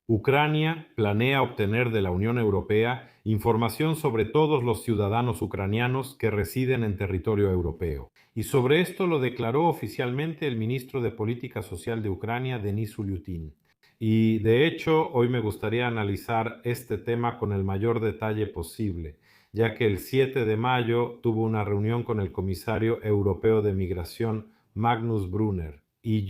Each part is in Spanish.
Ucrania planea obtener de la Unión Europea información sobre todos los ciudadanos ucranianos que residen en territorio europeo. Y sobre esto lo declaró oficialmente el ministro de Política Social de Ucrania, Denis Ulyutin. Y de hecho, hoy me gustaría analizar este tema con el mayor detalle posible, ya que el 7 de mayo tuvo una reunión con el comisario europeo de migración, Magnus Brunner. Y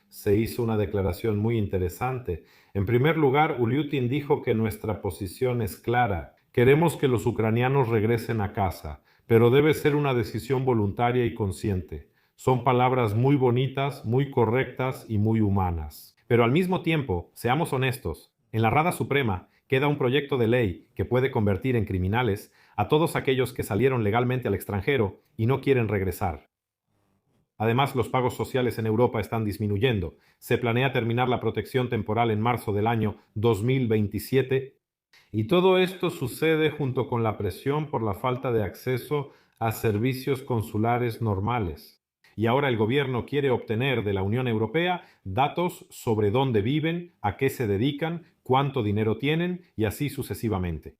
se hizo una declaración muy interesante. En primer lugar, Ulyutin dijo que nuestra posición es clara. Queremos que los ucranianos regresen a casa, pero debe ser una decisión voluntaria y consciente. Son palabras muy bonitas, muy correctas y muy humanas. Pero al mismo tiempo, seamos honestos, en la Rada Suprema queda un proyecto de ley que puede convertir en criminales a todos aquellos que salieron legalmente al extranjero y no quieren regresar. Además, los pagos sociales en Europa están disminuyendo. Se planea terminar la protección temporal en marzo del año 2027 y todo esto sucede junto con la presión por la falta de acceso a servicios consulares normales. Y ahora el gobierno quiere obtener de la Unión Europea datos sobre dónde viven, a qué se dedican, cuánto dinero tienen y así sucesivamente.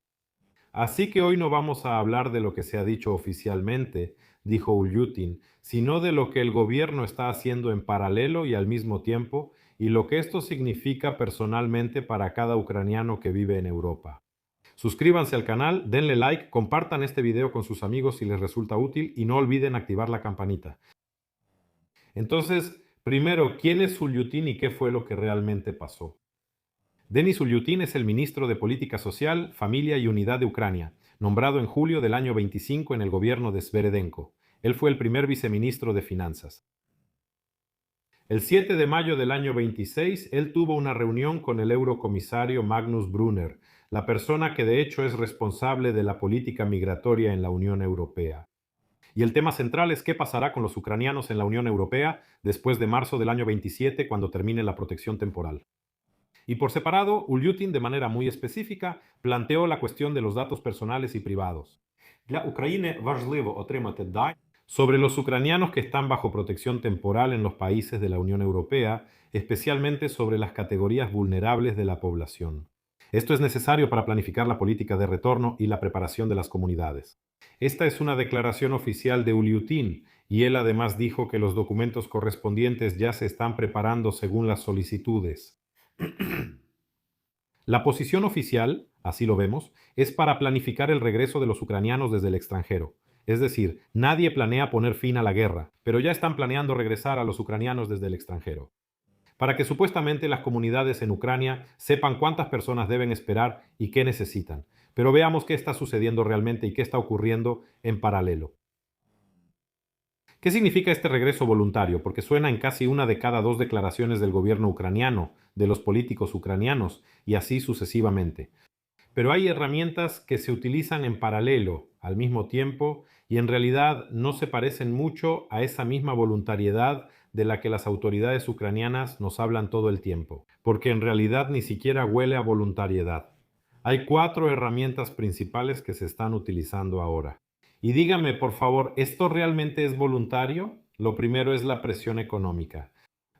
Así que hoy no vamos a hablar de lo que se ha dicho oficialmente, dijo Ulyutin, sino de lo que el gobierno está haciendo en paralelo y al mismo tiempo, y lo que esto significa personalmente para cada ucraniano que vive en Europa. Suscríbanse al canal, denle like, compartan este video con sus amigos si les resulta útil y no olviden activar la campanita. Entonces, primero, ¿quién es Ulyutin y qué fue lo que realmente pasó? Denis Ulyutin es el ministro de Política Social, Familia y Unidad de Ucrania, nombrado en julio del año 25 en el gobierno de Sveredenko. Él fue el primer viceministro de Finanzas. El 7 de mayo del año 26, él tuvo una reunión con el eurocomisario Magnus Brunner, la persona que de hecho es responsable de la política migratoria en la Unión Europea. Y el tema central es qué pasará con los ucranianos en la Unión Europea después de marzo del año 27, cuando termine la protección temporal. Y por separado, Ulyutin de manera muy específica planteó la cuestión de los datos personales y privados. Для України важливо отримати дані sobre los ucranianos que están bajo protección temporal en los países de la Unión Europea, especialmente sobre las categorías vulnerables de la población. Esto es necesario para planificar la política de retorno y la preparación de las comunidades. Esta es una declaración oficial de Ulyutin, y él además dijo que los documentos correspondientes ya se están preparando según las solicitudes. La posición oficial, así lo vemos, es para planificar el regreso de los ucranianos desde el extranjero. Es decir, nadie planea poner fin a la guerra, pero ya están planeando regresar a los ucranianos desde el extranjero. Para que supuestamente las comunidades en Ucrania sepan cuántas personas deben esperar y qué necesitan. Pero veamos qué está sucediendo realmente y qué está ocurriendo en paralelo. ¿Qué significa este regreso voluntario? Porque suena en casi una de cada dos declaraciones del gobierno ucraniano, de los políticos ucranianos, y así sucesivamente. Pero hay herramientas que se utilizan en paralelo, al mismo tiempo, y en realidad no se parecen mucho a esa misma voluntariedad de la que las autoridades ucranianas nos hablan todo el tiempo, porque en realidad ni siquiera huele a voluntariedad. Hay cuatro herramientas principales que se están utilizando ahora. Y dígame, por favor, ¿esto realmente es voluntario? Lo primero es la presión económica.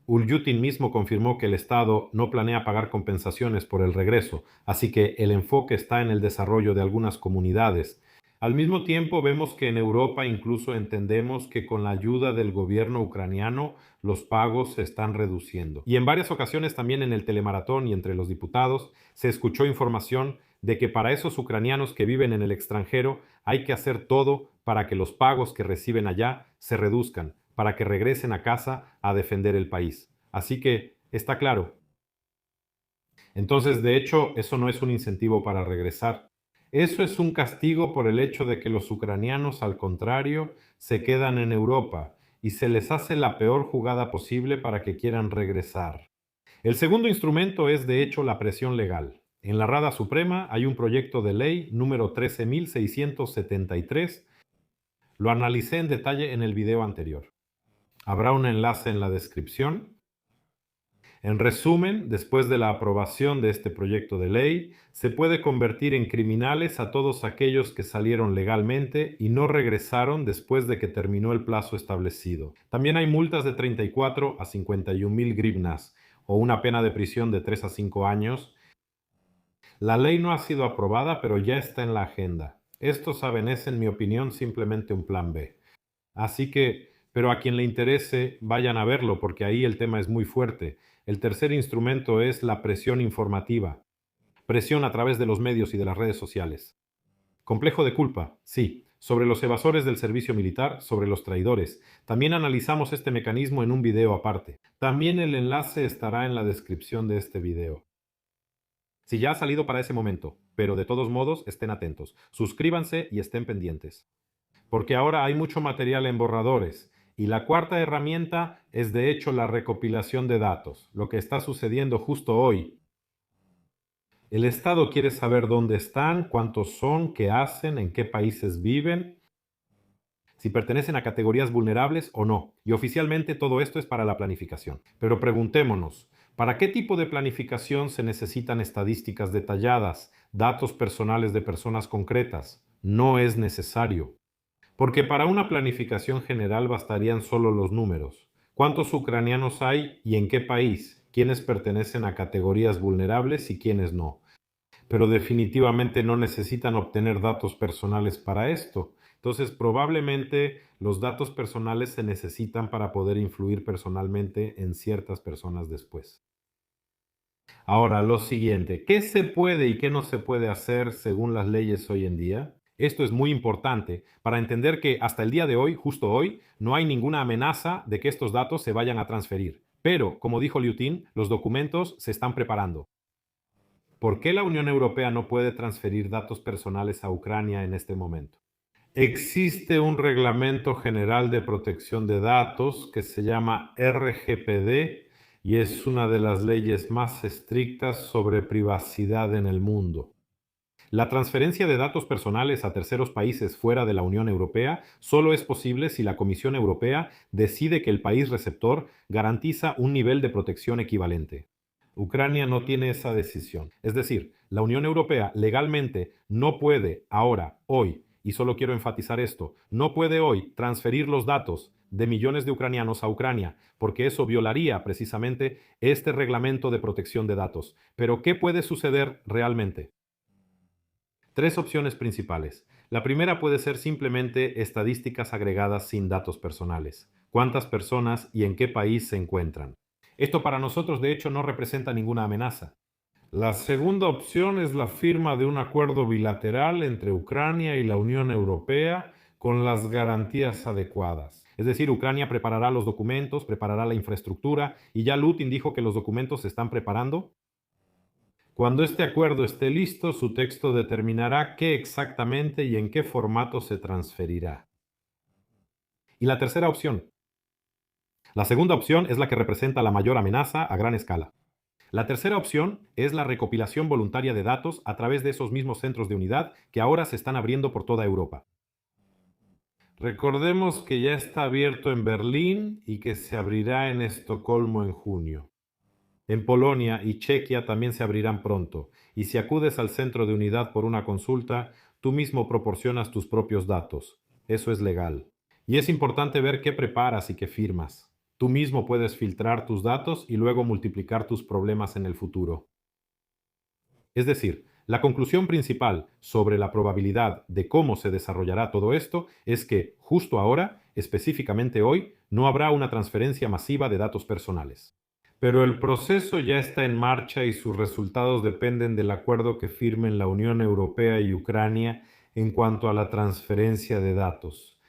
Ulyutin mismo confirmó que el Estado no planea pagar compensaciones por el regreso, así que el enfoque está en el desarrollo de algunas comunidades. Al mismo tiempo, vemos que en Europa incluso entendemos que con la ayuda del gobierno ucraniano los pagos se están reduciendo. Y en varias ocasiones también en el telemaratón y entre los diputados se escuchó información de que para esos ucranianos que viven en el extranjero hay que hacer todo para que los pagos que reciben allá se reduzcan, para que regresen a casa a defender el país. Así que está claro. Entonces, de hecho, eso no es un incentivo para regresar. Eso es un castigo por el hecho de que los ucranianos, al contrario, se quedan en Europa y se les hace la peor jugada posible para que quieran regresar. El segundo instrumento es, de hecho, la presión legal. En la Rada Suprema hay un proyecto de ley número 13.673. Lo analicé en detalle en el video anterior. Habrá un enlace en la descripción. En resumen, después de la aprobación de este proyecto de ley, se puede convertir en criminales a todos aquellos que salieron legalmente y no regresaron después de que terminó el plazo establecido. También hay multas de 34 a 51 mil grivnas, o una pena de prisión de 3 a 5 años. La ley no ha sido aprobada, pero ya está en la agenda. Esto, saben, es, en mi opinión, simplemente un plan B. Así que, pero a quien le interese, vayan a verlo, porque ahí el tema es muy fuerte. El tercer instrumento es la presión informativa. Presión a través de los medios y de las redes sociales. Complejo de culpa, sí, sobre los evasores del servicio militar, sobre los traidores. También analizamos este mecanismo en un video aparte. También el enlace estará en la descripción de este video. Si ya ha salido para ese momento, pero de todos modos estén atentos, suscríbanse y estén pendientes. Porque ahora hay mucho material en borradores y la cuarta herramienta es de hecho la recopilación de datos, lo que está sucediendo justo hoy. El Estado quiere saber dónde están, cuántos son, qué hacen, en qué países viven, si pertenecen a categorías vulnerables o no. Y oficialmente todo esto es para la planificación. Pero preguntémonos, ¿para qué tipo de planificación se necesitan estadísticas detalladas, datos personales de personas concretas? No es necesario. Porque para una planificación general bastarían solo los números. ¿Cuántos ucranianos hay y en qué país? ¿Quiénes pertenecen a categorías vulnerables y quiénes no? Pero definitivamente no necesitan obtener datos personales para esto. Entonces, probablemente los datos personales se necesitan para poder influir personalmente en ciertas personas después. Ahora, lo siguiente, ¿qué se puede y qué no se puede hacer según las leyes hoy en día? Esto es muy importante para entender que hasta el día de hoy, justo hoy, no hay ninguna amenaza de que estos datos se vayan a transferir. Pero, como dijo Liu Tin, los documentos se están preparando. ¿Por qué la Unión Europea no puede transferir datos personales a Ucrania en este momento? Existe un Reglamento General de Protección de Datos que se llama RGPD y es una de las leyes más estrictas sobre privacidad en el mundo. La transferencia de datos personales a terceros países fuera de la Unión Europea solo es posible si la Comisión Europea decide que el país receptor garantiza un nivel de protección equivalente. Ucrania no tiene esa decisión. Es decir, la Unión Europea legalmente no puede ahora, hoy, y solo quiero enfatizar esto, no puede hoy transferir los datos de millones de ucranianos a Ucrania, porque eso violaría precisamente este reglamento de protección de datos. Pero ¿qué puede suceder realmente? Tres opciones principales. La primera puede ser simplemente estadísticas agregadas sin datos personales. ¿Cuántas personas y en qué país se encuentran? Esto para nosotros de hecho no representa ninguna amenaza. La segunda opción es la firma de un acuerdo bilateral entre Ucrania y la Unión Europea con las garantías adecuadas. Es decir, Ucrania preparará los documentos, preparará la infraestructura y ya Putin dijo que los documentos se están preparando. Cuando este acuerdo esté listo, su texto determinará qué exactamente y en qué formato se transferirá. Y la tercera opción. La segunda opción es la que representa la mayor amenaza a gran escala. La tercera opción es la recopilación voluntaria de datos a través de esos mismos centros de unidad que ahora se están abriendo por toda Europa. Recordemos que ya está abierto en Berlín y que se abrirá en Estocolmo en junio. En Polonia y Chequia también se abrirán pronto, y si acudes al centro de unidad por una consulta, tú mismo proporcionas tus propios datos. Eso es legal. Y es importante ver qué preparas y qué firmas. Tú mismo puedes filtrar tus datos y luego multiplicar tus problemas en el futuro. Es decir, la conclusión principal sobre la probabilidad de cómo se desarrollará todo esto es que, justo ahora, específicamente hoy, no habrá una transferencia masiva de datos personales. Pero el proceso ya está en marcha y sus resultados dependen del acuerdo que firmen la Unión Europea y Ucrania en cuanto a la transferencia de datos.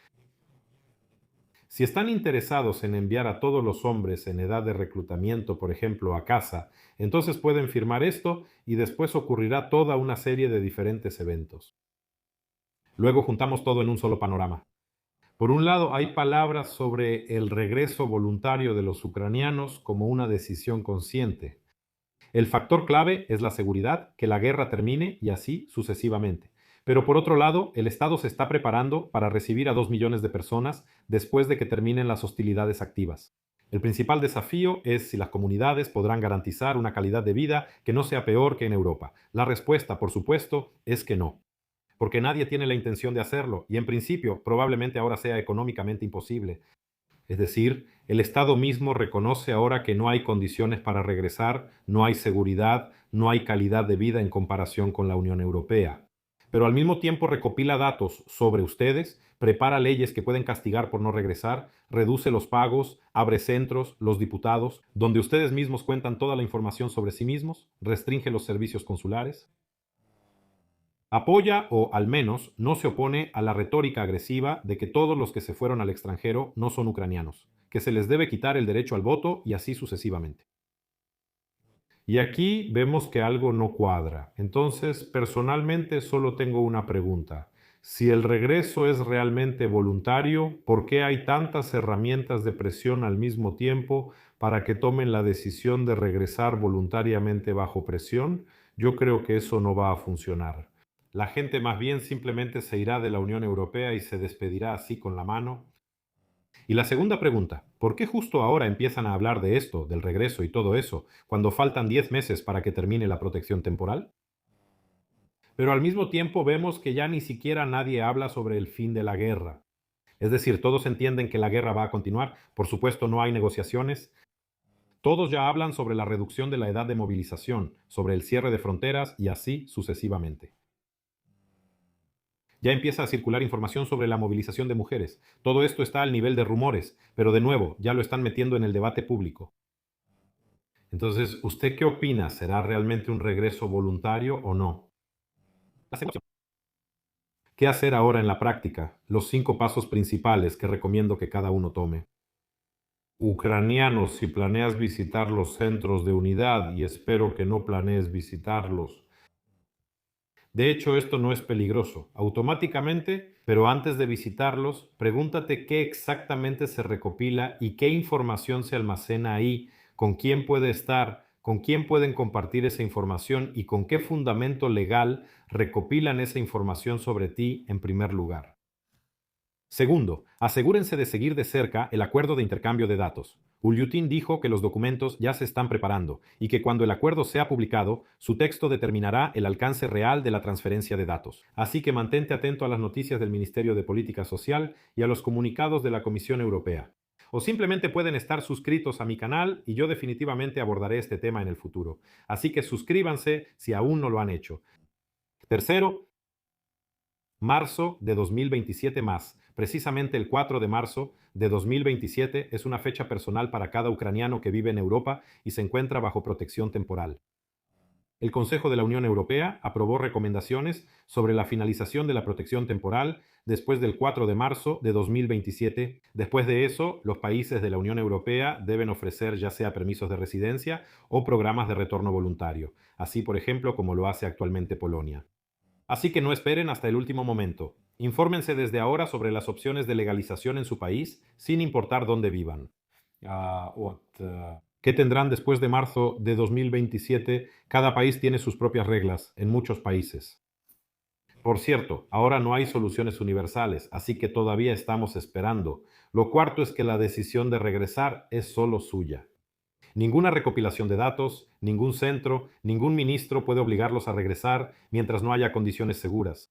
Si están interesados en enviar a todos los hombres en edad de reclutamiento, por ejemplo, a casa, entonces pueden firmar esto y después ocurrirá toda una serie de diferentes eventos. Luego juntamos todo en un solo panorama. Por un lado, hay palabras sobre el regreso voluntario de los ucranianos como una decisión consciente. El factor clave es la seguridad, que la guerra termine y así sucesivamente. Pero por otro lado, el Estado se está preparando para recibir a 2 millones de personas después de que terminen las hostilidades activas. El principal desafío es si las comunidades podrán garantizar una calidad de vida que no sea peor que en Europa. La respuesta, por supuesto, es que no, porque nadie tiene la intención de hacerlo y en principio probablemente ahora sea económicamente imposible. Es decir, el Estado mismo reconoce ahora que no hay condiciones para regresar, no hay seguridad, no hay calidad de vida en comparación con la Unión Europea. Pero al mismo tiempo recopila datos sobre ustedes, prepara leyes que pueden castigar por no regresar, reduce los pagos, abre centros, los diputados, donde ustedes mismos cuentan toda la información sobre sí mismos, restringe los servicios consulares. Apoya o, al menos, no se opone a la retórica agresiva de que todos los que se fueron al extranjero no son ucranianos, que se les debe quitar el derecho al voto y así sucesivamente. Y aquí vemos que algo no cuadra. Entonces, personalmente solo tengo una pregunta. Si el regreso es realmente voluntario, ¿por qué hay tantas herramientas de presión al mismo tiempo para que tomen la decisión de regresar voluntariamente bajo presión? Yo creo que eso no va a funcionar. La gente más bien simplemente se irá de la Unión Europea y se despedirá así con la mano. Y la segunda pregunta, ¿por qué justo ahora empiezan a hablar de esto, del regreso y todo eso, cuando faltan 10 meses para que termine la protección temporal? Pero al mismo tiempo vemos que ya ni siquiera nadie habla sobre el fin de la guerra. Es decir, todos entienden que la guerra va a continuar, por supuesto no hay negociaciones, todos ya hablan sobre la reducción de la edad de movilización, sobre el cierre de fronteras y así sucesivamente. Ya empieza a circular información sobre la movilización de mujeres. Todo esto está al nivel de rumores, pero de nuevo, ya lo están metiendo en el debate público. Entonces, ¿usted qué opina? ¿Será realmente un regreso voluntario o no? La segunda opción. ¿Qué hacer ahora en la práctica? Los 5 pasos principales que recomiendo que cada uno tome. Ucranianos, si planeas visitar los centros de unidad, y espero que no planees visitarlos. De hecho, esto no es peligroso. Automáticamente, pero antes de visitarlos, pregúntate qué exactamente se recopila y qué información se almacena ahí, con quién puede estar, con quién pueden compartir esa información y con qué fundamento legal recopilan esa información sobre ti en primer lugar. Segundo, asegúrense de seguir de cerca el acuerdo de intercambio de datos. Ulyutin dijo que los documentos ya se están preparando y que cuando el acuerdo sea publicado, su texto determinará el alcance real de la transferencia de datos. Así que mantente atento a las noticias del Ministerio de Política Social y a los comunicados de la Comisión Europea. O simplemente pueden estar suscritos a mi canal y yo definitivamente abordaré este tema en el futuro. Así que suscríbanse si aún no lo han hecho. Tercero, marzo de 2027 más. Precisamente el 4 de marzo de 2027 es una fecha personal para cada ucraniano que vive en Europa y se encuentra bajo protección temporal. El Consejo de la Unión Europea aprobó recomendaciones sobre la finalización de la protección temporal después del 4 de marzo de 2027. Después de eso, los países de la Unión Europea deben ofrecer ya sea permisos de residencia o programas de retorno voluntario, así por ejemplo como lo hace actualmente Polonia. Así que no esperen hasta el último momento. Infórmense desde ahora sobre las opciones de legalización en su país, sin importar dónde vivan. ¿Qué tendrán después de marzo de 2027? Cada país tiene sus propias reglas, en muchos países. Por cierto, ahora no hay soluciones universales, así que todavía estamos esperando. Lo cuarto es que la decisión de regresar es solo suya. Ninguna recopilación de datos, ningún centro, ningún ministro puede obligarlos a regresar mientras no haya condiciones seguras.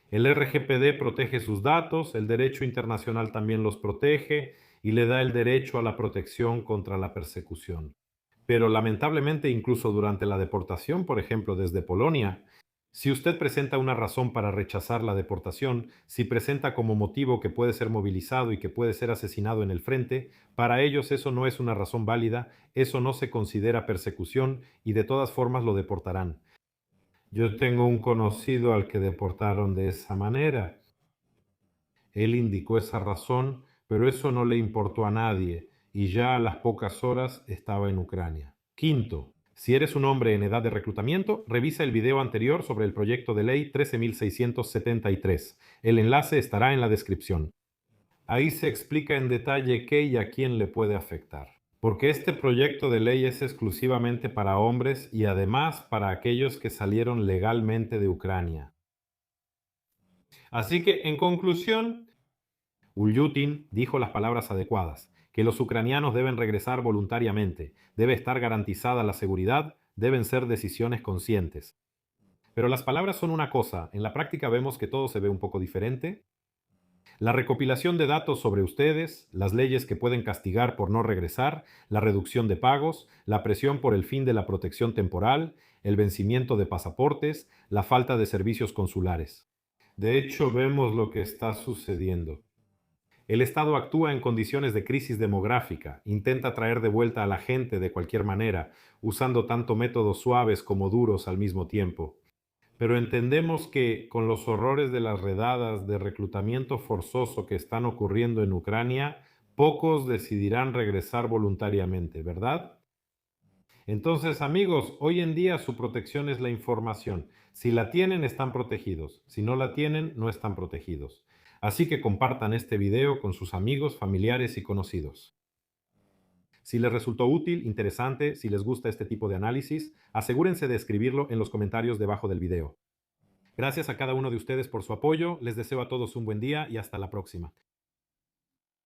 El RGPD protege sus datos, el derecho internacional también los protege y le da el derecho a la protección contra la persecución. Pero lamentablemente, incluso durante la deportación, por ejemplo, desde Polonia, si usted presenta una razón para rechazar la deportación, si presenta como motivo que puede ser movilizado y que puede ser asesinado en el frente, para ellos eso no es una razón válida, eso no se considera persecución y de todas formas lo deportarán. Yo tengo un conocido al que deportaron de esa manera. Él indicó esa razón, pero eso no le importó a nadie y ya a las pocas horas estaba en Ucrania. Quinto, si eres un hombre en edad de reclutamiento, revisa el video anterior sobre el proyecto de ley 13.673. El enlace estará en la descripción. Ahí se explica en detalle qué y a quién le puede afectar. Porque este proyecto de ley es exclusivamente para hombres y además para aquellos que salieron legalmente de Ucrania. Así que, en conclusión, Ulyutin dijo las palabras adecuadas, que los ucranianos deben regresar voluntariamente, debe estar garantizada la seguridad, deben ser decisiones conscientes. Pero las palabras son una cosa, en la práctica vemos que todo se ve un poco diferente. La recopilación de datos sobre ustedes, las leyes que pueden castigar por no regresar, la reducción de pagos, la presión por el fin de la protección temporal, el vencimiento de pasaportes, la falta de servicios consulares. De hecho, vemos lo que está sucediendo. El Estado actúa en condiciones de crisis demográfica, intenta traer de vuelta a la gente de cualquier manera, usando tanto métodos suaves como duros al mismo tiempo. Pero entendemos que con los horrores de las redadas de reclutamiento forzoso que están ocurriendo en Ucrania, pocos decidirán regresar voluntariamente, ¿verdad? Entonces, amigos, hoy en día su protección es la información. Si la tienen, están protegidos. Si no la tienen, no están protegidos. Así que compartan este video con sus amigos, familiares y conocidos. Si les resultó útil, interesante, si les gusta este tipo de análisis, asegúrense de escribirlo en los comentarios debajo del video. Gracias a cada uno de ustedes por su apoyo, les deseo a todos un buen día y hasta la próxima.